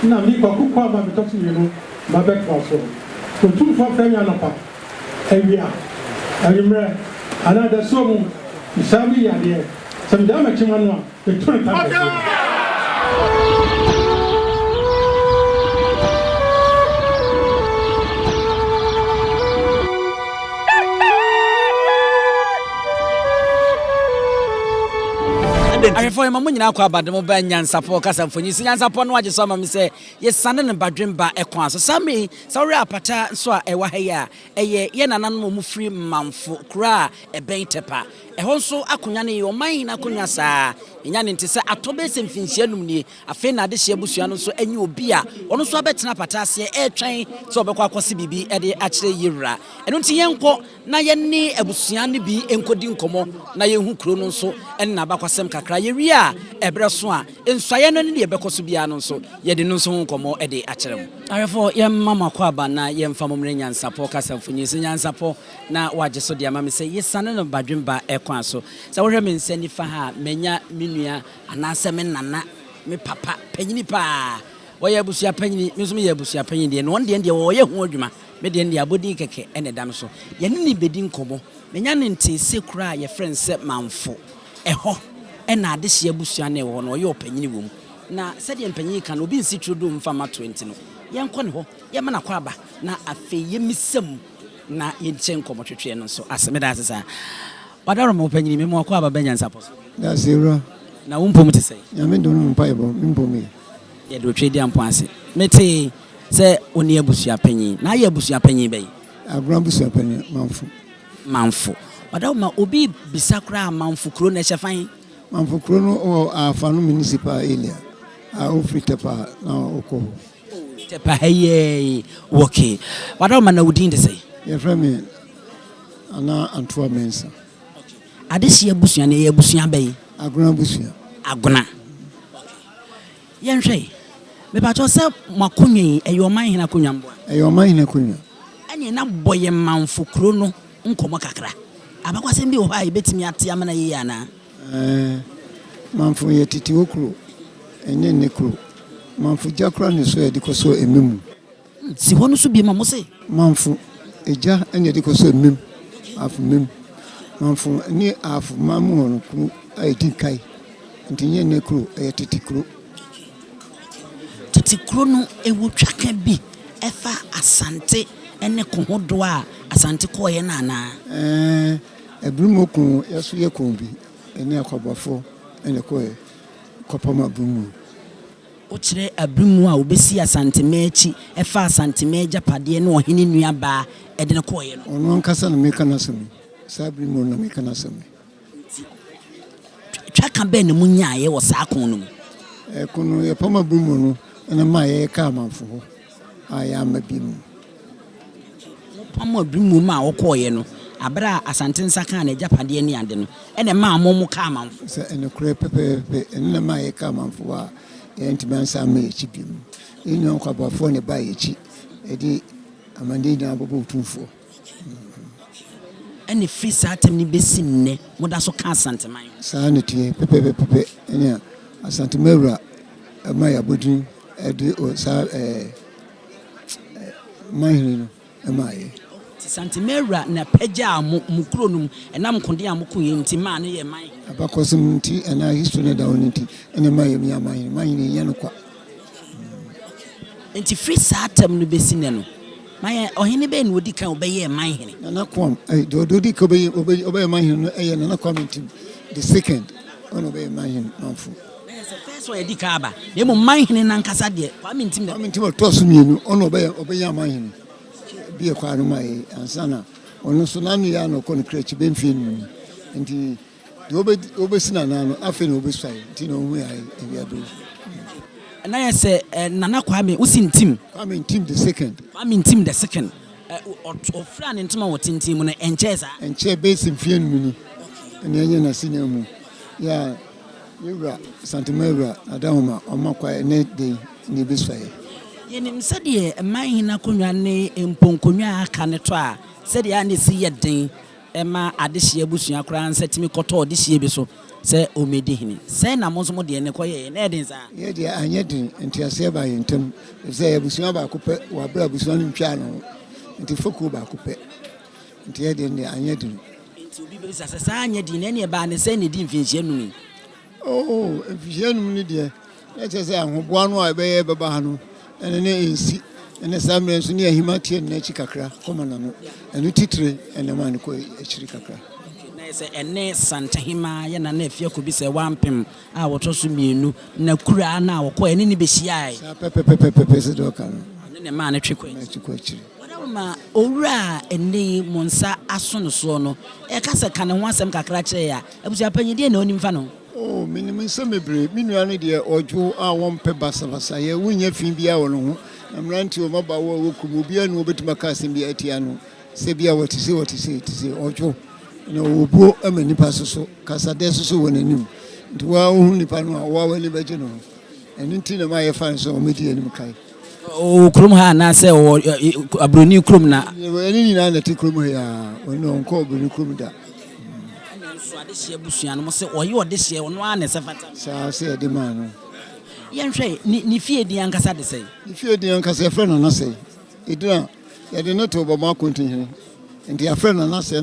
na mi Kwaku Koam ma betoto yenu ma betwa so Otumfuo franya no pa awia ayimre ana da so mu isabi yade some damage man no the 20 I for him, Mamma, but the mobile Nyansapo, Casamfoni, Nyansapo, no, I just saw me say, yes, son and badrim by a quan. So, Sammy, sorry, Appiah, so a wahaya, a yen an animal free Mamfo, cra, a baitepa, a honso, Akunyani, or mine, Akunyasa, Yanin to say, a tobes and Finchianumni, a fena de Shabusiano, so a new beer, on so better Patasia, air train, so Bakwa Bibi, at the actually Yira, and until Yanko, Nayani, a Busiani be encoding como, Nayan Krono so, and Nabakwasem Kakra. Ria ebraswa ensayano ne ebekɔso bia no so ye de no so nkomo e de akyerem arefo ye mama kwaba na ye mfa momre Nyansapo kasamfonyi so Nyansapo na waje so de ama me se ye sane no badwemba ekwan so sa wohwe me nsani fa ha menya menua anase me nana me papa panyini pa woye abusua panyini me so me ye abusua panyini de no onde de wo ye ho adwuma me de de abodi keke ene dam so ye ne ni bedi nkomo menya ne nte sekura ye friend se Mamfo eho ena ade hye abusua na ewo no ye opanyini wom na sede empanyini kan obi nsi trudo mfama 20 no ye nkɔ ne ho ye ma na kwa aba na afe ye misam na ye nche nkomo twetwe no so aseme da asesa wadaro mo opanyini me mo kwa aba Nyansapo da zero na wompom te sɛ ya me do no mpa ebo mpom ye do twedi ampo ase mete sɛ oni abusua panyin na ye abusua panyin bɛyi agran abusua panyin Mamfo wadaro ma obi bisakra Mamfo kro na hyefan Mamfo krono o afanu municipal area a ofritepa na oko tepa heye okay wadao mana udin de say ye frame ana antoa mensa adehye abusua na ye abusua bayi agona abusua agona ye nhwe me ba to se makonwen eyo man hina konwa mbo eyo man hina konwa ene na boye Mamfo krono nkomo kakra abakwase mbi wo ha betimi ate amana ye yana Mamfo ye titi okro enye ne kro Mamfo jakra ne so e dikoso emem si hono so bi ma mo se Mamfo eja enye dikoso emem afu mem Mamfo ni afu mamu hono kro ai dinkai ntinye ne kro e titi kro no ewo twaka bi efa asante ene kohodo a asante ko ye na na ebrumokun yeso ye konbi ene akobafo ene koe kopama bumu o kire abrimu a obesi asante mechi efa asante meja pade ne ohene nua ba ede ne koe no ono nkasa na meka na sami sabrimu na meka na sami twaka be ne munya ye wo sa kon no kono ye pama bumu no ene ma ye ka Mamfo ho aya mabimu pama abrimu ma wo koe no abra asante nsaka na japade ni ade no ene ma amomo ka Mamfo se ene kure pepe ene ma ye ka Mamfo wa entimansa ma echi bim enyo kwabafo ne ba echi edi amande ni abobo Otumfuo ene free satem ni besi nne moda so ka asante man sa ne tie pepe ene asante mawura ma ya bodin edi o sa Manhene no ma ye Santimera na peja mukronum enam konde amukuye nti ma ne ye man abakosum nti ena history ne da onti ene ma ye mi aman Manhene ye no kwa nti free satem no besi ne no man ohene be ne odi kan obeye Manhene na Koam do di ko obeye Manhene no eye na Koam nti the second on obeye Manhene Mamfo first one edi ka aba ne mo Manhene na nkasa de Koam ntim to so mienu on obeye Manhene bia kwa no mai ansana ono so nanu ya no kon krechi be mfie nu nti de obesina na no afi na obesai nti no hu ya bia do na ya se nana Kwame usintim Kwame ntim the second ofra ne ntoma wotintim no enche be simfie nu ni ene enye na sinya mu ya yura santimera adahoma omakwa ne de ni besai yenim sede Manhene konwa ne emponkonwa aka ne to a sede ya ne si yeden ema adehye abusua kra nsatimi koto odehye bi so se omedihini se na mo so mo de ne koye na edin sa ye de anyedin entiase ba yentem se abusua ba kope wa bra abusua no ntwa no enti foku ba kope enti ye de ne anyedin enti obi be sa anyedin na ne ba ne se ne di mfinhye nu ni mfinhye nu ni de e che se ahoboa no a be ye beba ha no ene ne ensi ene samre nso ne ahimatie na chi kakra koma na no enu titre ene man ko echiri kakra na se ene santahima ye na afia ko bi se wampem a woto so mienu na kura na wo ko ene ni be hia sa pepe se do kan ne man twe ko echiri ma owura ene monsa asono so no e ka se kan ho asem kakra kire ya abusia panyide na onim fa no minimum semebre minua no de ojo a wonpe basabasa ye wunya fin bia wo no ho amranti o maba wo kumu bia no obetima ka asem bia atia no se bia wotise ojo no obuo amani pasoso kasade soso wonanim nti wa hu nipa no wa wani beje no eni nti na ma ye fan so omedi anim kai krum ha na se abroni krum na eni ni na ti krum ya ono nko obroni krum da adehye abusua no mo se oye odehye ono a ne se fata sa se de ma no ye nhwe ni fie di ankasa de sei ni fie di ankasa friend na sei edina ya de no to bo ma kontin hene nti ya friend na sei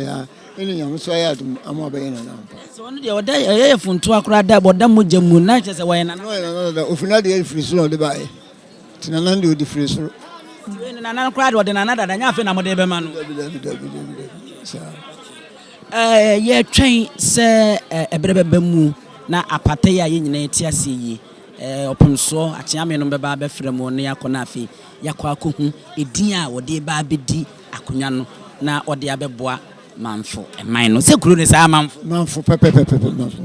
a eni nyam so ya dum ama be na na so no de oda ye funtu akura da boda moja mu na che se waye na no ofina de free so de ba e tina na de odi free so na na akura de odi na na da nya afi na mo de be ma no sa ye twen se ebrebe mu na apate ya ye nyina ti ase yi opomso achiame no beba be frem ne yakona afi yakwa kohu edin a wode ba bedi akonya no na ode abeboa Mamfo eman no se kuro ne sa Mamfo pepe Mamfo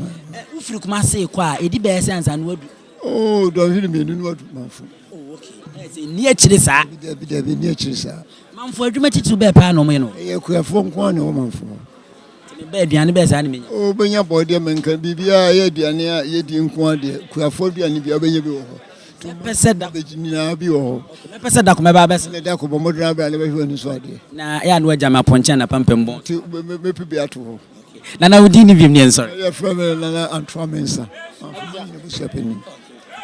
ufiri kuma se kwa edi be se ansa no wadu do hiri me nu wadu Mamfo okay ni akire sa bi ni akire sa Mamfo adwuma titu be pa no me no ye kuafo nko na o Mamfo be aduane be sa ne menya benya bode menka bibia ye aduane a ye di nko ade kuafo aduane bia benya bi wo pese da bejina bi wo pese da ko me ba bese ne da ko bo modra ba le ba hwe ni so ade na ya no agya ma ponche na pampembo me pibi ato ho na udi ni bim ne nsor ya from na antwa mensa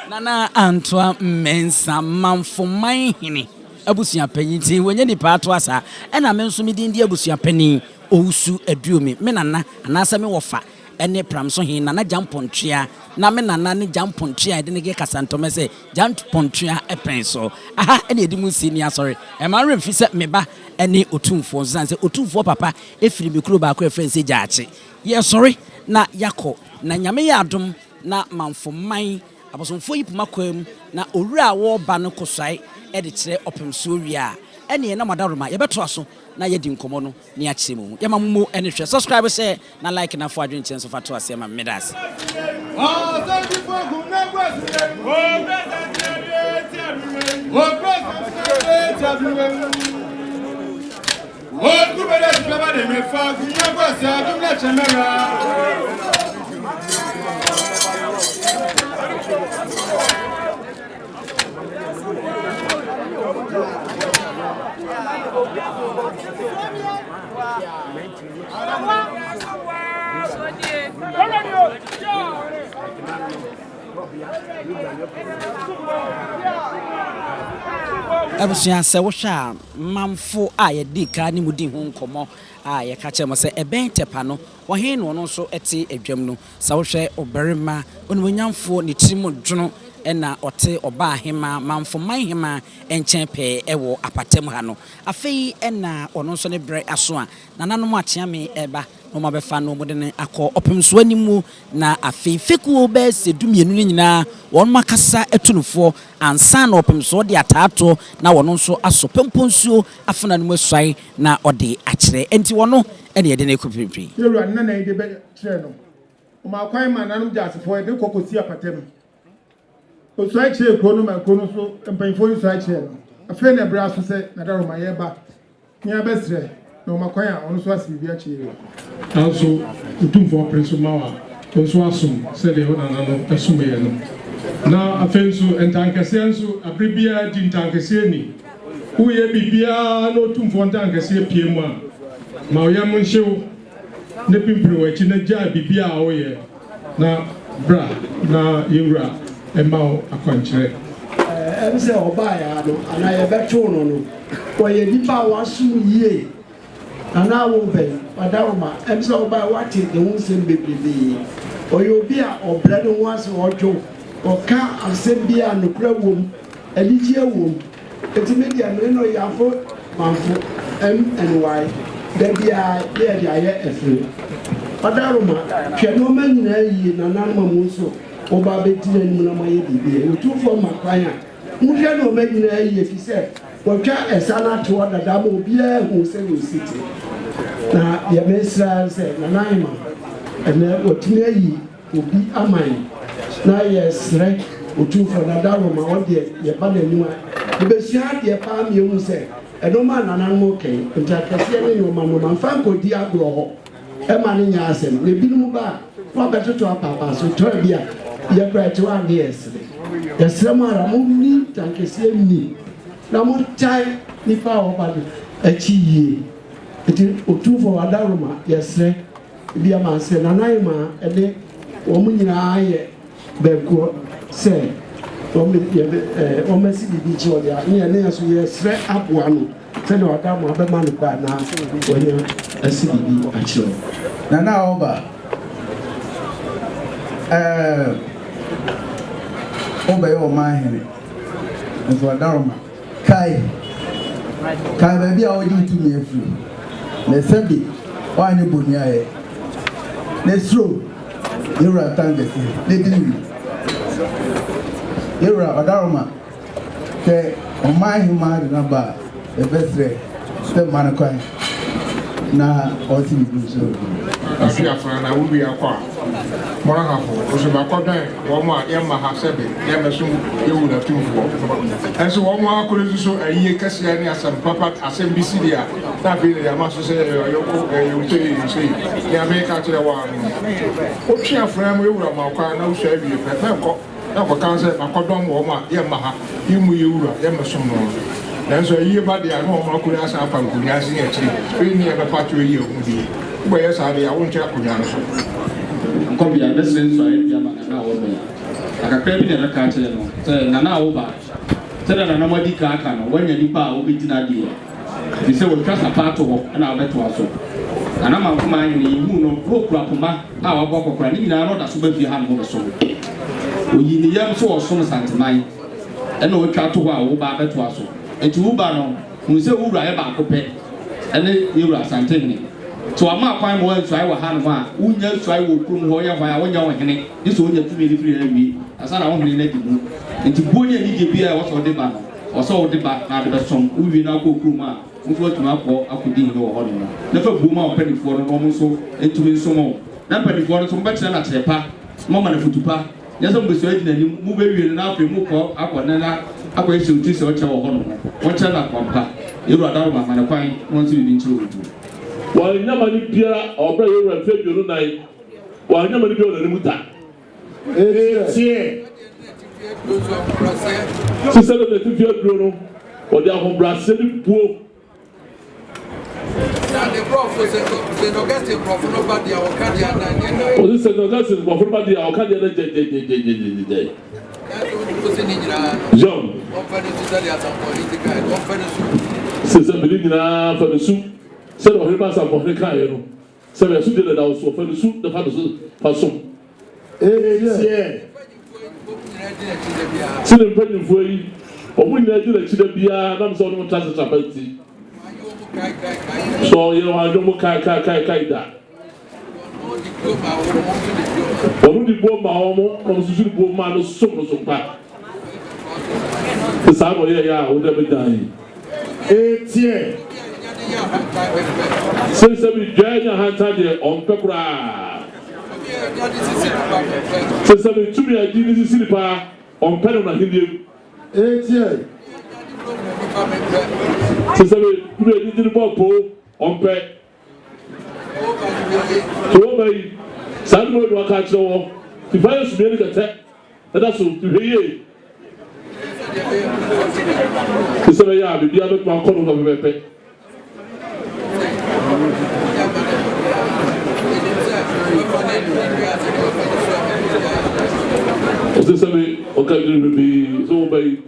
nana antwa mensa Mamfo Manhene abusua panyinti wonye ni pa ato asa na me nso me din di abusua pani ousu aduomi me nana anasa me wofa ene pramso hin nana jampontria na me nana ne jampontria de ne ge kasantome se jampontria epenso aha ene edimu senior sorry e ma remfi se meba ene otumfuo zanse otumfuo papa efiri mikro ba akọ efren se jaache ye sorry na yako na nyame ya adom na Mamfo man abosomfo yipuma kwam na owura wo ba no kosai e de kire opemso wia ene na madaroma ye beto aso na ye di nkomo no ne a kire mu ye mamumo ene hwe subscribe share na like na fo adwen chen so fato ase ma medas abusua se wo hwa Mamfo a ye di ka ni mudi ho nkomo a ye ka che mo se eben tepa no wo hen no no so ete adwam no sa wo hwe oberema onwonyamfo ne tirimo dwono ena ote oba ahema Mamfo Manhema enchen pe ewo apatem ha no afei ena ono so ne bre aso a nananom achiame eba no ma befa no mo de ne akọ opemso animu na afei feku be se dumienu ni nyina won makasa etunufo ansa na opemso de ataato na wono nso aso pemponsuo afuna no masai na ode akire enti wono ene ye de ne kupimpi yewura nna na ide be kire no o ma kwan ma nanom jasefo de kokosi apatem o so akire kro no ma kro no so mpanfo ni so akire no afei na bra so se na daro ma ye ba nya besre no makwan a ono so asibi akire also Otumfuo Prince Mawa also asum said the ona no asume no na afenso entankese nso abribia di ntankese ni uye bibia no Otumfuo ntankese pie mu a ma oyam nhyew ne pimpiri wachi na gya bibia a woyɛ na bra na yewura emao akwankyerɛ em sɛ ɔbaa ya no ana yɛbɛtwo no no wɔyɛ nipa a wasom yie ana wo bɛn wadaroma em sɛ ɔbaa wate ne ho nsɛm bebrebe ɔyɛ obi a ɔbrɛ ne ho ase ɔdwo ɔka asɛm bi a nokora wom anigye wom eti media no yɛafo Mamfo MNY da bia yɛde ayɛ ɛfiri wadaroma hwɛ nneɛma nyinaa yie na nanoma mu nso ɔbaa bɛdi n'anim na mayɛ biribi Otumfuo makwan a nhwɛ nneɛma nyinaa yie fi sɛ wɔtwa ɛsa no ato hɔ dada ma obiara hu sɛ wɔsi te na yɛmɛsra sɛ nananma ɛnɛ wɔtumi ayi obi aman na yɛsrɛ Otumfuo dadaroma ɔdeɛ yɛba n'anim a yɛbɛsua adeɛ paa mmienu sɛ ɛnoma nananom kɛn ntakɛseɛ ne nneɛma mfa nkɔdi agorɔ hɔ ɛma ne nyɛ asɛm na ebinom ba wɔabɛtoto apapa so tɔɔ bi a yɛkora ɛte wɔ ade yɛsrɛ mu ara monni ntakɛseɛ nni na motae nipa a wɔba no akyi yie nti Otumfuo wadaroma yɛsrɛ bi ama sɛ nananma ɛde wɔn nyinaa yɛ bɛɛkoɔ sɛ wɔmasi bibi kyi ɔde a ne yɛne nso yɛsrɛ aboa no sɛdeɛ ɔda mo abɛma no kɔ anaa wɔnyɛ asi bibi akyerɛ Nana Oba Oba yɛ Manhene nso wadaroma kai baabi a wɔde tumi afiri na sɛbi wɔanyɛ boni ayɛ na suro yɛwura tangɛsi na dini yɛwura wadaroma sɛ ɔmanhema de naba ɛbɛsrɛ sɛ ma no kwan na ɔte bibi nso Appiah na wo bi akwa mora hafo so ba kwa dan wo mo a yemma ha sebe yemesum yewu na Otumfuo enso wo mo akore so ayiye kase ne asam papa asem bisi dia na be ya ma so se yoko yewute sei ya be ka kire wa no Appiah fra mo yewura ma kwa na wo hwa wie pepe ko na ko kan se akodom wo mo a yemma ha yimu yewura yemesum no enso ayiye ba dia no mo akore asa apa nkunya ase ya chiri e ni e be patro yi o di boye sabe a wonche akonya no so Kobia listen so I am na Oba akakra bi na ka kire no say Nana Oba say na na madi ka aka no wanya nipa a obedina de e say wo twasa pato ho na obeto aso ana Mamfo Manhene hu no prokura poma a wabɔ kokora ni nyina no da so ba fi ha no so oyi ni yam so oso no santeman ɛna o twa to ho a wo ba beto aso enti wo ba no hu say wo wura e ba akopɛ ɛne yewura Asamtehene so ama kwan mo ansai wa ha no a unya ansai wo krum ho ya hwan a wonya wo hene ni so wonya tumi ni firi awi asa na wo hene na dibu enti buoni ani de bia wo so de ba no wo so wo de ba na de som uwi na ko krum a wo tuma akọ akodi ni wo ho no na fa bu ma opanifo no mo so entumi nso mo na opanifo no so mba kire na chepa mo ma na futupa ya so mbeso adi na ni mu be wi na afi mu kọ akọ na akọ ese uti se o che wo ho no wo che na kwampa yeru adaroma ma na kwan won so bi nchiro odu Wanyama ni biara obra yewura fe bioro nai wanyama ni biara ni muta sisa de tu fie bioro no odi ahobrase ni buo na the prof se no get the prof no ba dia o ka dia na o se no get the prof no ba dia o ka dia na je John on fait de ça dia sans politique on fait de c'est ça me dit na fa de sou c'est le repas ça pour les cahiers non c'est bien sûr de la dans fait le sou de façon c'est le peu de fois au bout de la de bia na so no trace trapati so you know I don't kai da on dit bon ma homo comme si je bon ma no so pa ça va ya o de bedai tiens since we join your hand there on pekura since we to be a did silipa on pen on him tiens since we did the ball on pe to me sanmo do aka kire if I should be able to tell that's so to hear since we are be able to call on the Ose sabe o ka bi so bai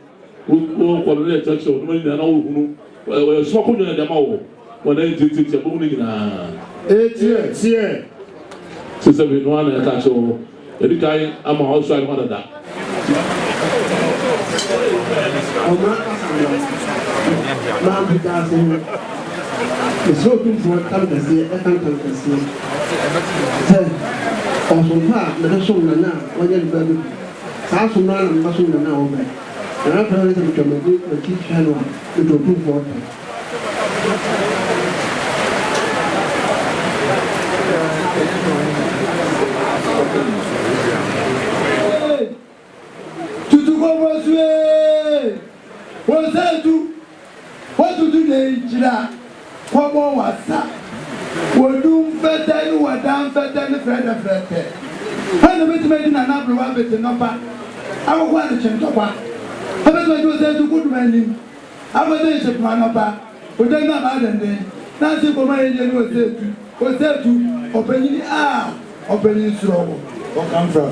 o ko le taxo no ni na o hunu o so ko nyana dama o wona titi bo ni na tie se sabe no ana taxo e di kai ama o so ai hona da ma bi ta se so Otumfuo tamkase tamkase on son pas na so na wanya ba bi sa so na na so na o ba na pa na ta medi na ti chano to Otumfuo Tutu Osei Tutu what to do the jira kwabo wasa wodum feten wadam feten frede hana betimedi na na bro abete number awokwa ne chentokwa abete Osei Tutu kudumanim abete je plan number oden na ba dende na se ko ma ye ni Osei Tutu openyi openyi suro o kan fra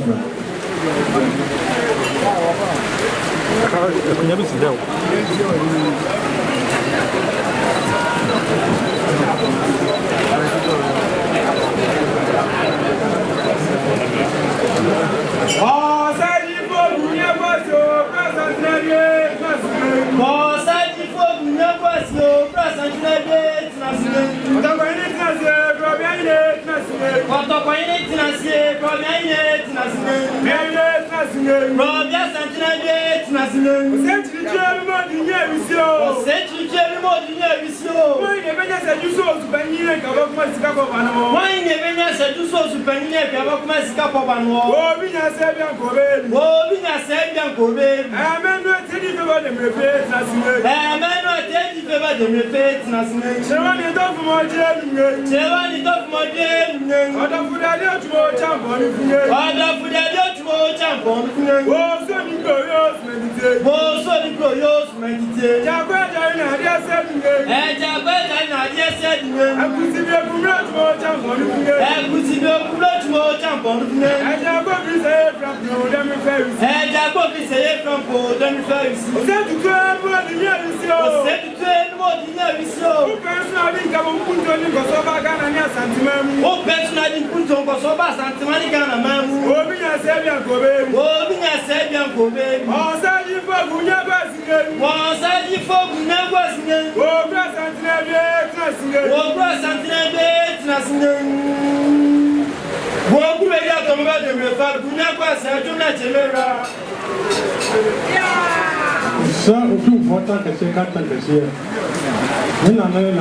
Otumfuo tamkase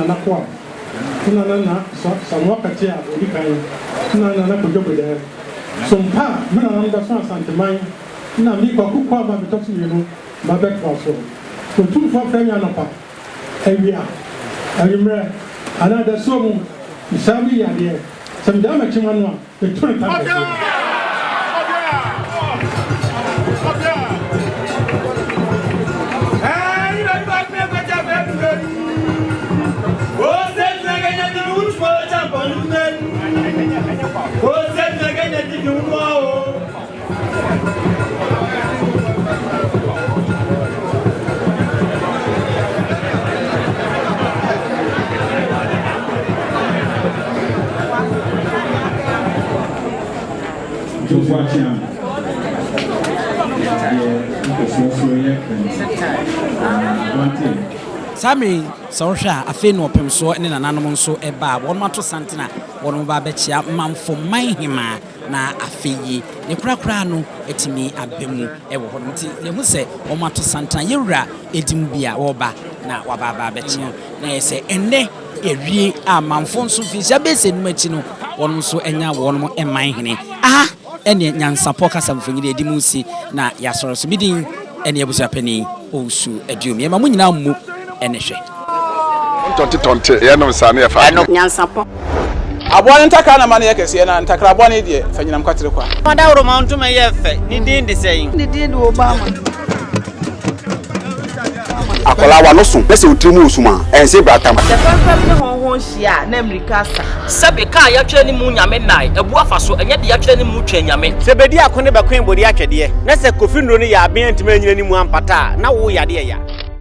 na Koam na samwa katia odikan na kujobede sompa na da so Asamtehene na mi Kwaku ba betoksi yenu ma breakfast so Otumfuo franya no pa ewia ayimre ana da so mu isabi yade sam da ma chima no e tun tamkase Sami Sorsha afe no pem so ne nananom nso eba won mato santena won ba bechia Mamfo Manhene na afeyi ne krakra no etimi abemu ewo ho nti ye hu se won mato santena yewura edim bia wo ba na wababa bechia na yese enne ewie a Mamfo nso fisia bese no machi no won nso enya won mo Manhene aha ene Nyansapo kasamfonyire edim si na yasoro so bidin ene abusa pani osu adum ye ma munyina mu enehwe tonte ye no sane ya fa Nyansapo abone ntaka na mane yakese na ntakra abone die fanyinam kwatere kwa mada woro ma ntuma ye fe ni din de sei ni din de Obama akola wa no so pese otrimu osuma ense bratam the first person ho hia na America sa sebe ka ya twa ni mu nyame nai ebu afa so enye de ya twa ni mu twa nyame sebedi akone be kwen bodi akyede na se kofi nro ni ya aben ntime nyina ni mu ampata na wo yade ya